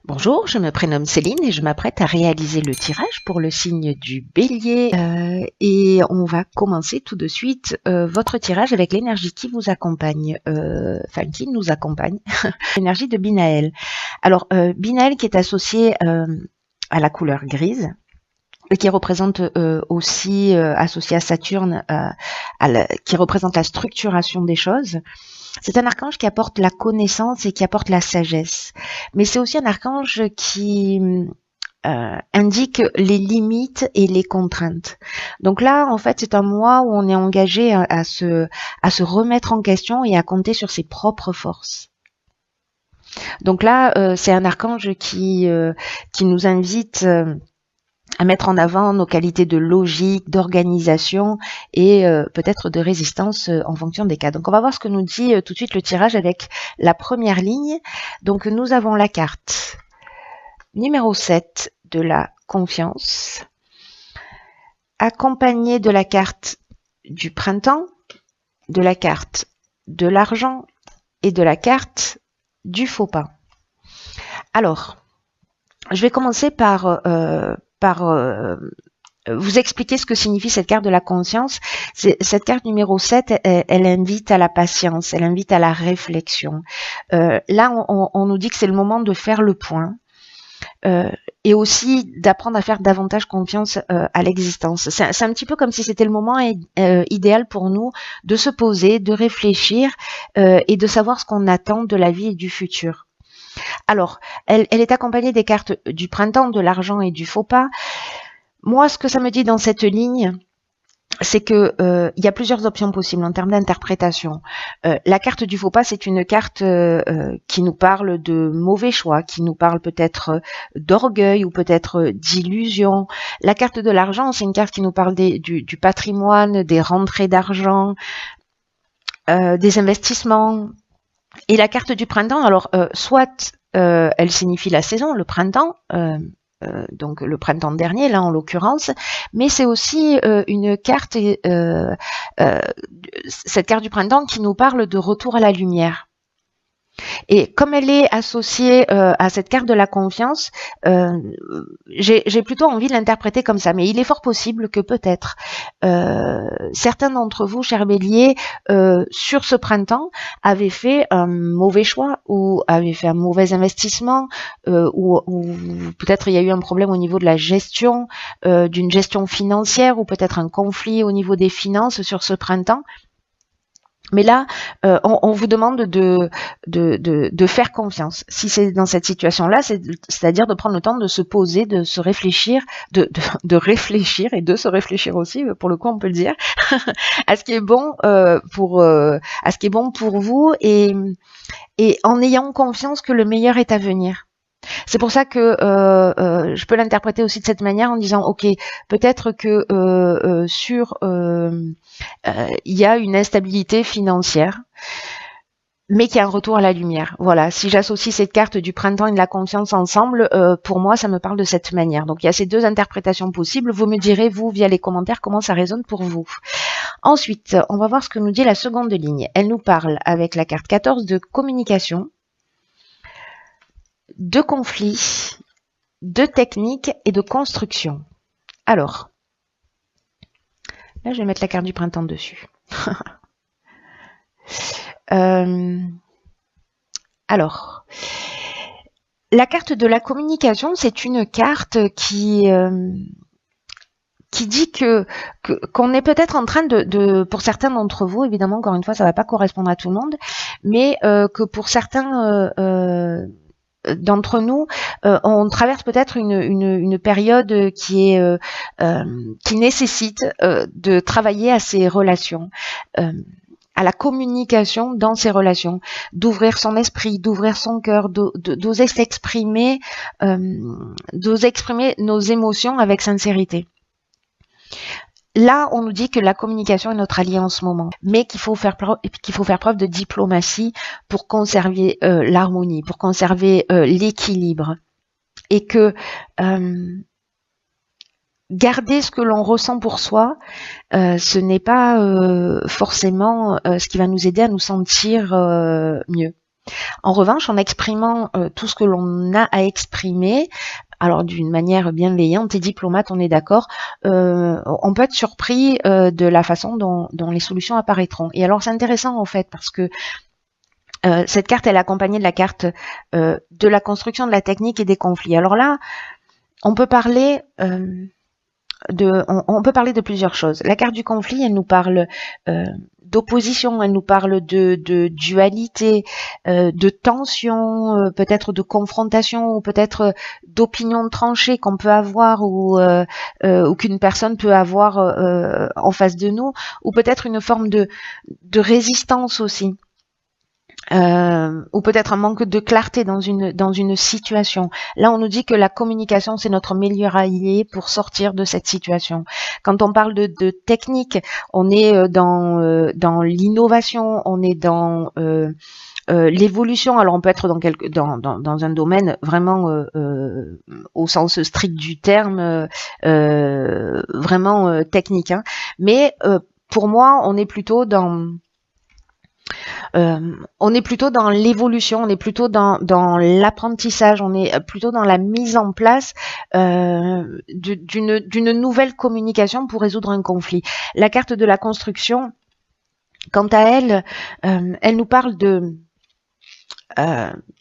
Bonjour, je me prénomme Céline et je m'apprête à réaliser le tirage pour le signe du Bélier. Et on va commencer tout de suite votre tirage avec l'énergie qui vous accompagne, enfin qui nous accompagne, l'énergie de Binaël. Alors, Binaël qui est associé à la couleur grise, et qui représente aussi, associé à Saturne, qui représente la structuration des choses. C'est un archange qui apporte la connaissance et qui apporte la sagesse. Mais c'est aussi un archange qui indique les limites et les contraintes. Donc là, en fait, c'est un mois où on est engagé à se remettre en question et à compter sur ses propres forces. Donc là, c'est un archange qui nous invite à mettre en avant nos qualités de logique, d'organisation et peut-être de résistance en fonction des cas. Donc on va voir ce que nous dit tout de suite le tirage avec la première ligne. Donc nous avons la carte numéro 7 de la confiance, accompagnée de la carte du printemps, de la carte de l'argent et de la carte du faux pas. Alors, je vais commencer par vous expliquer ce que signifie cette carte de la conscience. Cette carte numéro 7, elle invite à la patience, elle invite à la réflexion. Là, on nous dit que c'est le moment de faire le point et aussi d'apprendre à faire davantage confiance à l'existence. C'est un petit peu comme si c'était le moment idéal pour nous de se poser, de réfléchir et de savoir ce qu'on attend de la vie et du futur. Alors, elle est accompagnée des cartes du printemps, de l'argent et du faux pas. Moi, ce que ça me dit dans cette ligne, c'est que il y a plusieurs options possibles en termes d'interprétation. La carte du faux pas, c'est une carte qui nous parle de mauvais choix, qui nous parle peut-être d'orgueil ou peut-être d'illusion. La carte de l'argent, c'est une carte qui nous parle du patrimoine, des rentrées d'argent, des investissements. Et la carte du printemps, alors soit elle signifie la saison, le printemps, donc le printemps dernier là en l'occurrence, mais c'est aussi une carte, cette carte du printemps qui nous parle de retour à la lumière. Et comme elle est associée à cette carte de la confiance, j'ai plutôt envie de l'interpréter comme ça. Mais il est fort possible que peut-être certains d'entre vous, chers béliers, sur ce printemps, avaient fait un mauvais choix ou avaient fait un mauvais investissement ou peut-être il y a eu un problème au niveau de la gestion, d'une gestion financière ou peut-être un conflit au niveau des finances sur ce printemps. Mais là, on vous demande de faire confiance. Si c'est dans cette situation-là, c'est-à-dire de prendre le temps de se poser, de se réfléchir, de réfléchir et de se réfléchir aussi, pour le coup, on peut le dire, à ce qui est bon à ce qui est bon pour vous et en ayant confiance que le meilleur est à venir. C'est pour ça que je peux l'interpréter aussi de cette manière en disant ok, peut-être que il y a une instabilité financière, mais qu'il y a un retour à la lumière. Voilà, si j'associe cette carte du printemps et de la confiance ensemble, pour moi, ça me parle de cette manière. Donc, il y a ces deux interprétations possibles. Vous me direz, vous, via les commentaires, comment ça résonne pour vous. Ensuite, on va voir ce que nous dit la seconde ligne. Elle nous parle, avec la carte 14, de communication, de conflits, de techniques et de construction. Alors, là je vais mettre la carte du printemps dessus. Alors, la carte de la communication, c'est une carte qui dit qu'on est peut-être en train pour certains d'entre vous, évidemment, encore une fois, ça ne va pas correspondre à tout le monde, mais que pour certains d'entre nous, on traverse peut-être une période qui nécessite de travailler à ces relations, à la communication dans ces relations, d'ouvrir son esprit, d'ouvrir son cœur, d'oser s'exprimer, d'oser exprimer nos émotions avec sincérité. Là, on nous dit que la communication est notre allié en ce moment, mais qu'il faut faire preuve de diplomatie pour conserver l'harmonie, pour conserver l'équilibre. Et que garder ce que l'on ressent pour soi, ce n'est pas forcément ce qui va nous aider à nous sentir mieux. En revanche, en exprimant tout ce que l'on a à exprimer, alors d'une manière bienveillante et diplomate, on est d'accord, on peut être surpris de la façon dont les solutions apparaîtront. Et alors c'est intéressant en fait parce que cette carte, elle est accompagnée de la carte de la construction, de la technique et des conflits. Alors là, on peut parler on peut parler de plusieurs choses. La carte du conflit, elle nous parle d'opposition, elle nous parle de dualité, de tension, peut-être de confrontation, ou peut-être d'opinion tranchée qu'on peut avoir ou qu'une personne peut avoir en face de nous, ou peut-être une forme de résistance aussi. Ou peut-être un manque de clarté dans une situation. Là, on nous dit que la communication, c'est notre meilleur allié pour sortir de cette situation. Quand on parle de technique, on est dans l'innovation, on est dans l'évolution. Alors, on peut être dans un domaine vraiment au sens strict du terme, vraiment technique. Hein. Mais pour moi, on est plutôt dans l'évolution, on est plutôt dans l'apprentissage, on est plutôt dans la mise en place d'une nouvelle communication pour résoudre un conflit. La carte de la construction, quant à elle, elle nous parle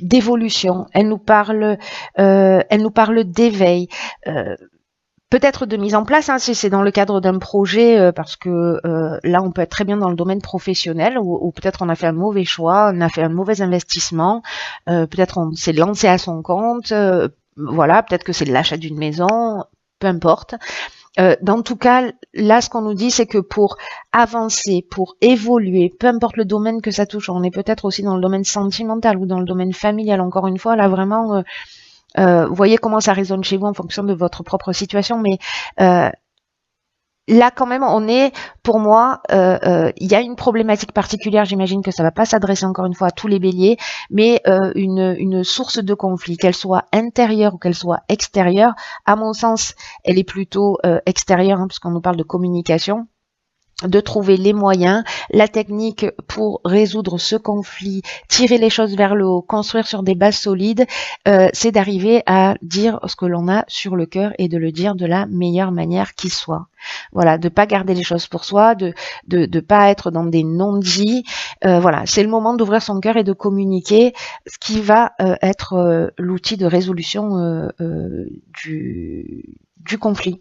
d'évolution, elle nous parle d'éveil. Peut-être de mise en place, hein, si c'est dans le cadre d'un projet, parce que là, on peut être très bien dans le domaine professionnel, ou peut-être on a fait un mauvais choix, on a fait un mauvais investissement, peut-être on s'est lancé à son compte, voilà, peut-être que c'est l'achat d'une maison, peu importe. Dans tout cas, là, ce qu'on nous dit, c'est que pour avancer, pour évoluer, peu importe le domaine que ça touche, on est peut-être aussi dans le domaine sentimental ou dans le domaine familial, encore une fois, là, vraiment... vous voyez comment ça résonne chez vous en fonction de votre propre situation, mais là quand même on est, pour moi, il y a une problématique particulière, j'imagine que ça va pas s'adresser encore une fois à tous les béliers, mais une source de conflit, qu'elle soit intérieure ou qu'elle soit extérieure, à mon sens, elle est plutôt extérieure, hein, puisqu'on nous parle de communication, de trouver les moyens, la technique pour résoudre ce conflit, tirer les choses vers le haut, construire sur des bases solides, c'est d'arriver à dire ce que l'on a sur le cœur et de le dire de la meilleure manière qui soit. Voilà, de pas garder les choses pour soi, de pas être dans des non-dits. Voilà, c'est le moment d'ouvrir son cœur et de communiquer, ce qui va être l'outil de résolution du conflit.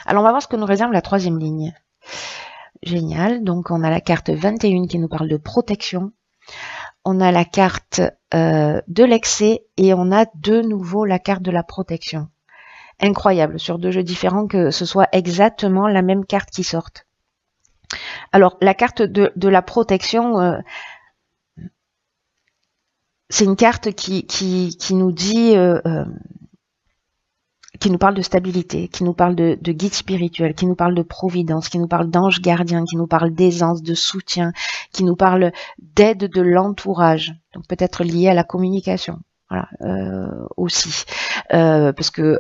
Alors on va voir ce que nous réserve la troisième ligne. Génial, donc on a la carte 21 qui nous parle de protection, on a la carte de l'excès et on a de nouveau la carte de la protection. Incroyable, sur deux jeux différents que ce soit exactement la même carte qui sorte. Alors la carte de la protection, c'est une carte qui nous dit... qui nous parle de stabilité, qui nous parle de guide spirituel, qui nous parle de providence, qui nous parle d'ange gardien, qui nous parle d'aisance, de soutien, qui nous parle d'aide de l'entourage, donc peut-être lié à la communication. Voilà, aussi, parce que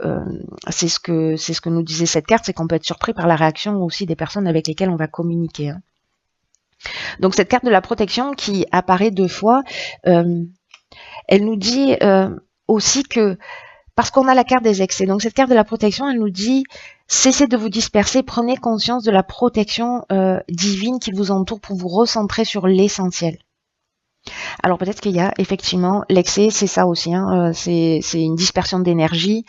c'est ce que nous disait cette carte, c'est qu'on peut être surpris par la réaction aussi des personnes avec lesquelles on va communiquer. Hein. Donc cette carte de la protection qui apparaît deux fois, elle nous dit aussi que parce qu'on a la carte des excès. Donc cette carte de la protection, elle nous dit cessez de vous disperser, prenez conscience de la protection divine qui vous entoure pour vous recentrer sur l'essentiel. Alors peut-être qu'il y a effectivement l'excès, c'est ça aussi, hein, c'est une dispersion d'énergie.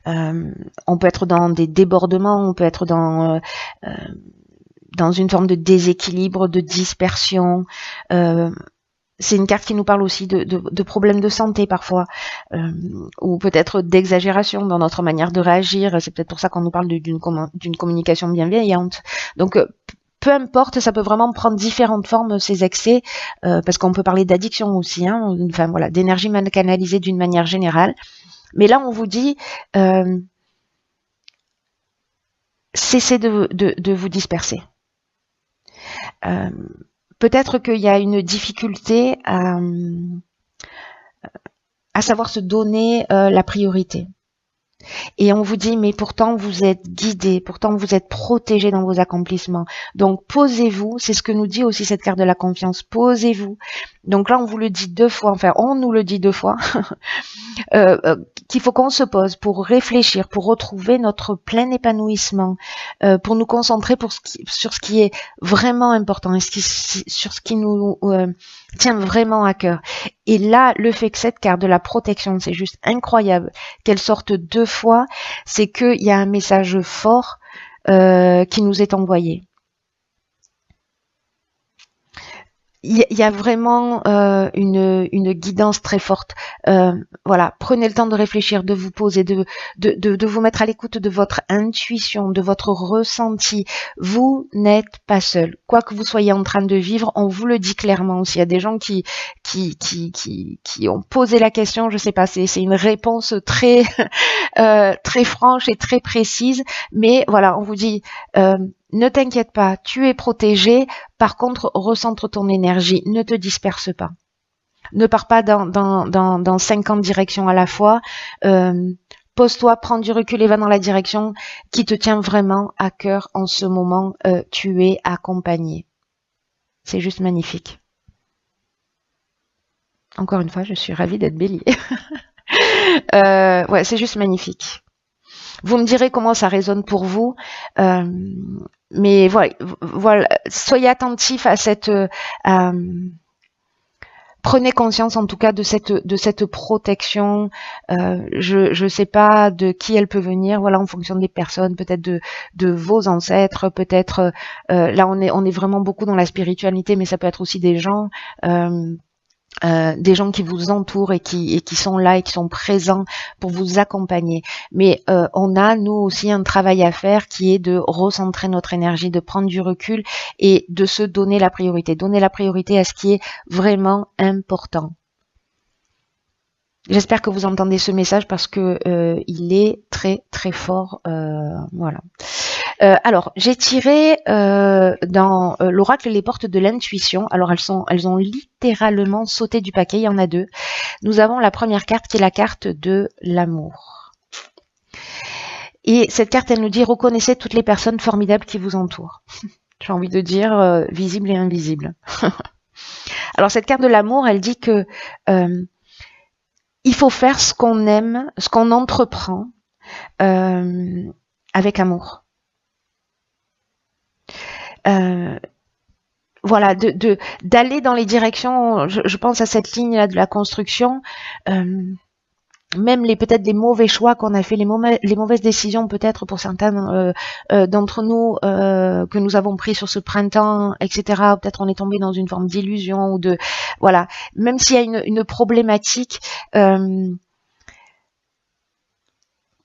On peut être dans des débordements, on peut être dans une forme de déséquilibre, de dispersion. C'est une carte qui nous parle aussi de problèmes de santé parfois, ou peut-être d'exagération dans notre manière de réagir. C'est peut-être pour ça qu'on nous parle d'une communication bienveillante. Donc, peu importe, ça peut vraiment prendre différentes formes, ces excès, parce qu'on peut parler d'addiction aussi, hein, enfin voilà, d'énergie mal canalisée d'une manière générale. Mais là, on vous dit, cessez de vous disperser. Peut-être qu'il y a une difficulté à savoir se donner la priorité. Et on vous dit, mais pourtant vous êtes guidé, pourtant vous êtes protégé dans vos accomplissements. Donc posez-vous, c'est ce que nous dit aussi cette carte de la confiance, posez-vous. Donc là on vous le dit 2 fois, enfin on nous le dit 2 fois, qu'il faut qu'on se pose pour réfléchir, pour retrouver notre plein épanouissement, pour nous concentrer sur ce qui est vraiment important et sur ce qui nous tient vraiment à cœur. Et là, le fait que cette carte de la protection, c'est juste incroyable, qu'elle sorte 2 fois, c'est qu'il y a un message fort qui nous est envoyé. Il y a vraiment une guidance très forte. Voilà, prenez le temps de réfléchir, de vous poser, de vous mettre à l'écoute de votre intuition, de votre ressenti. Vous n'êtes pas seul. Quoi que vous soyez en train de vivre, on vous le dit clairement aussi. Il y a des gens qui ont posé la question, je sais pas, c'est une réponse très très franche et très précise, mais voilà, on vous dit ne t'inquiète pas, tu es protégé. Par contre, recentre ton énergie, ne te disperse pas. Ne pars pas dans 50 directions à la fois. Pose-toi, prends du recul et va dans la direction qui te tient vraiment à cœur en ce moment. Tu es accompagné. C'est juste magnifique. Encore une fois, je suis ravie d'être bélier. Ouais, c'est juste magnifique. Vous me direz comment ça résonne pour vous. Mais voilà, soyez attentifs à cette... prenez conscience en tout cas de cette protection. Je sais pas de qui elle peut venir, voilà, en fonction des personnes, peut-être de vos ancêtres, peut-être là on est vraiment beaucoup dans la spiritualité, mais ça peut être aussi des gens qui vous entourent et qui sont là et qui sont présents pour vous accompagner. Mais on a, nous aussi, un travail à faire qui est de recentrer notre énergie, de prendre du recul et de se donner la priorité. Donner la priorité à ce qui est vraiment important. J'espère que vous entendez ce message parce que il est très très fort. Voilà. Alors, j'ai tiré dans l'oracle les portes de l'intuition. Alors, elles ont littéralement sauté du paquet. Il y en a 2. Nous avons la première carte qui est la carte de l'amour. Et cette carte, elle nous dit reconnaissez toutes les personnes formidables qui vous entourent. J'ai envie de dire visibles et invisibles. Alors, cette carte de l'amour, elle dit que il faut faire ce qu'on aime, ce qu'on entreprend avec amour. Voilà, d'aller dans les directions, je pense à cette ligne-là de la construction, même peut-être les mauvais choix qu'on a fait, les mauvaises décisions peut-être pour certains d'entre nous que nous avons pris sur ce printemps, etc. Peut-être on est tombé dans une forme d'illusion ou de voilà. Même s'il y a une problématique,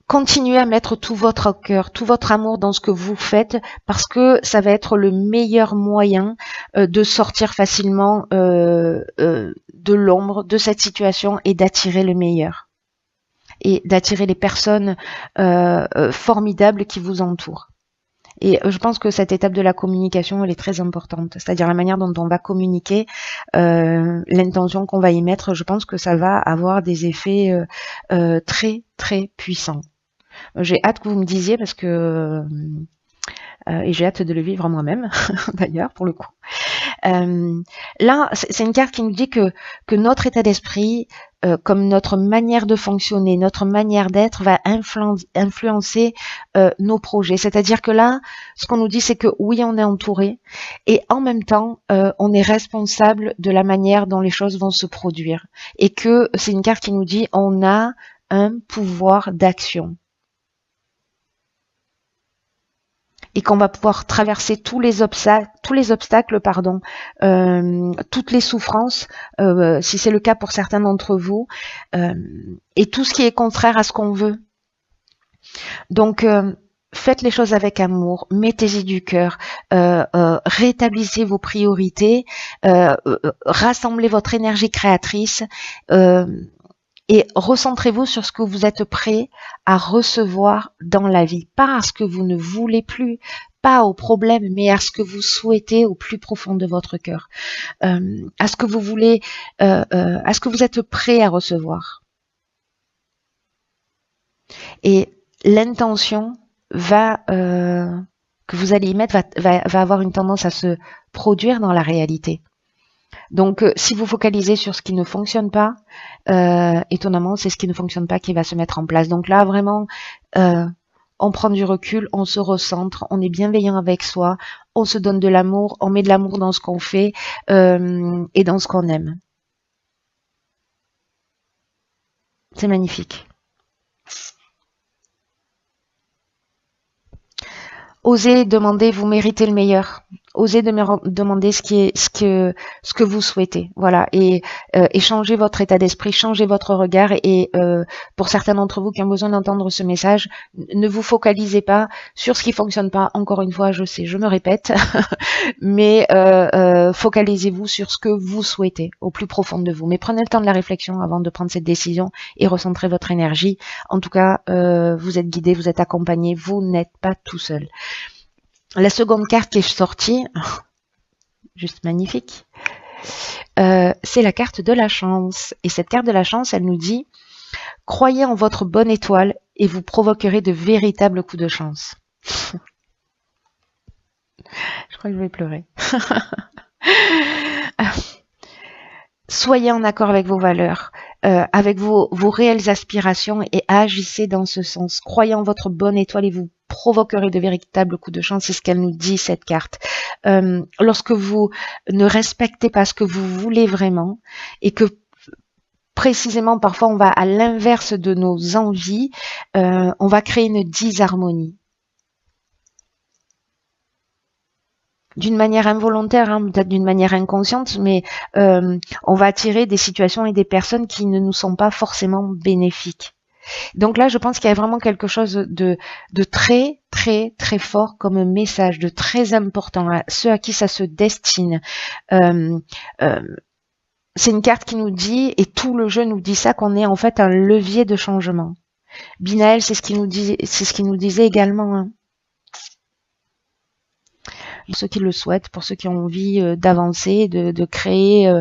continuez à mettre tout votre cœur, tout votre amour dans ce que vous faites parce que ça va être le meilleur moyen de sortir facilement de l'ombre de cette situation et d'attirer le meilleur. Et d'attirer les personnes formidables qui vous entourent. Et je pense que cette étape de la communication, elle est très importante. C'est-à-dire la manière dont on va communiquer, l'intention qu'on va y mettre, je pense que ça va avoir des effets très, très puissants. J'ai hâte que vous me disiez parce que... et j'ai hâte de le vivre moi-même, d'ailleurs, pour le coup. Là, c'est une carte qui nous dit que notre état d'esprit, comme notre manière de fonctionner, notre manière d'être va influencer nos projets. C'est-à-dire que là, ce qu'on nous dit, c'est que oui, on est entouré et en même temps, on est responsable de la manière dont les choses vont se produire. Et que c'est une carte qui nous dit on a un pouvoir d'action. Et qu'on va pouvoir traverser tous les obstacles, toutes les souffrances, si c'est le cas pour certains d'entre vous, et tout ce qui est contraire à ce qu'on veut. Donc, faites les choses avec amour, mettez-y du cœur, rétablissez vos priorités, rassemblez votre énergie créatrice, et recentrez-vous sur ce que vous êtes prêt à recevoir dans la vie. Pas à ce que vous ne voulez plus, pas au problème, mais à ce que vous souhaitez au plus profond de votre cœur. À ce que vous voulez, à ce que vous êtes prêt à recevoir. Et l'intention que vous allez y mettre va avoir une tendance à se produire dans la réalité. Donc, si vous focalisez sur ce qui ne fonctionne pas, étonnamment, c'est ce qui ne fonctionne pas qui va se mettre en place. Donc là, vraiment, on prend du recul, on se recentre, on est bienveillant avec soi, on se donne de l'amour, on met de l'amour dans ce qu'on fait et dans ce qu'on aime. C'est magnifique. Osez demander, vous méritez le meilleur. Osez demander ce que vous souhaitez. Voilà. Et changez votre état d'esprit, changez votre regard. Et pour certains d'entre vous qui ont besoin d'entendre ce message, ne vous focalisez pas sur ce qui fonctionne pas. Encore une fois, je sais, je me répète, mais focalisez-vous sur ce que vous souhaitez au plus profond de vous. Mais prenez le temps de la réflexion avant de prendre cette décision et recentrez votre énergie. En tout cas, vous êtes guidé, vous êtes accompagné, vous n'êtes pas tout seul. La seconde carte qui est sortie, juste magnifique, c'est la carte de la chance. Et cette carte de la chance, elle nous dit « Croyez en votre bonne étoile et vous provoquerez de véritables coups de chance. » Je crois que je vais pleurer. Soyez en accord avec vos valeurs, avec vos réelles aspirations et agissez dans ce sens. Croyez en votre bonne étoile et vous provoquerez de véritables coups de chance. C'est ce qu'elle nous dit, cette carte. Lorsque vous ne respectez pas ce que vous voulez vraiment et que précisément parfois on va à l'inverse de nos envies, on va créer une disharmonie. D'une manière involontaire, hein, peut-être d'une manière inconsciente, mais on va attirer des situations et des personnes qui ne nous sont pas forcément bénéfiques. Donc là, je pense qu'il y a vraiment quelque chose de très, très, très fort comme message, de très important, à ceux à qui ça se destine. C'est une carte qui nous dit, et tout le jeu nous dit ça, qu'on est en fait un levier de changement. Binaël, c'est ce qu'il nous disait également, hein. Pour ceux qui le souhaitent, pour ceux qui ont envie d'avancer, de créer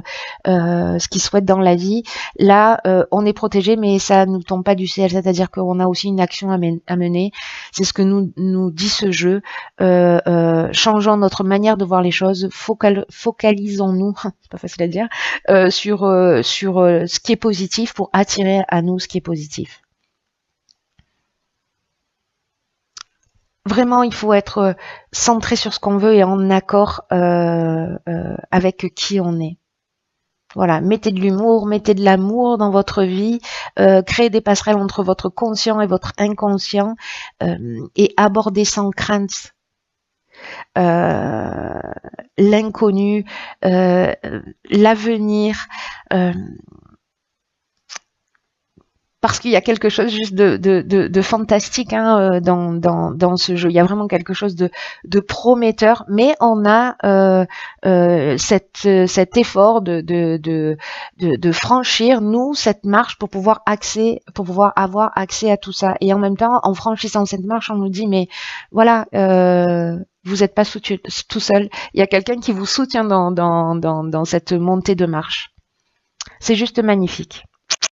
ce qu'ils souhaitent dans la vie. Là, on est protégé, mais ça ne nous tombe pas du ciel, c'est-à-dire qu'on a aussi une action à mener. C'est ce que nous dit ce jeu. Changeons notre manière de voir les choses, focalisons-nous, c'est pas facile à dire, sur ce qui est positif pour attirer à nous ce qui est positif. Vraiment, il faut être centré sur ce qu'on veut et en accord avec qui on est. Voilà, mettez de l'humour, mettez de l'amour dans votre vie, créez des passerelles entre votre conscient et votre inconscient et abordez sans crainte l'inconnu, l'avenir. Parce qu'il y a quelque chose juste de fantastique hein, dans ce jeu. Il y a vraiment quelque chose de prometteur, mais on a cet effort de franchir, nous, cette marche pour pouvoir avoir accès à tout ça. Et en même temps, en franchissant cette marche, on nous dit, mais voilà, vous n'êtes pas tout seul. Il y a quelqu'un qui vous soutient dans cette montée de marche. C'est juste magnifique.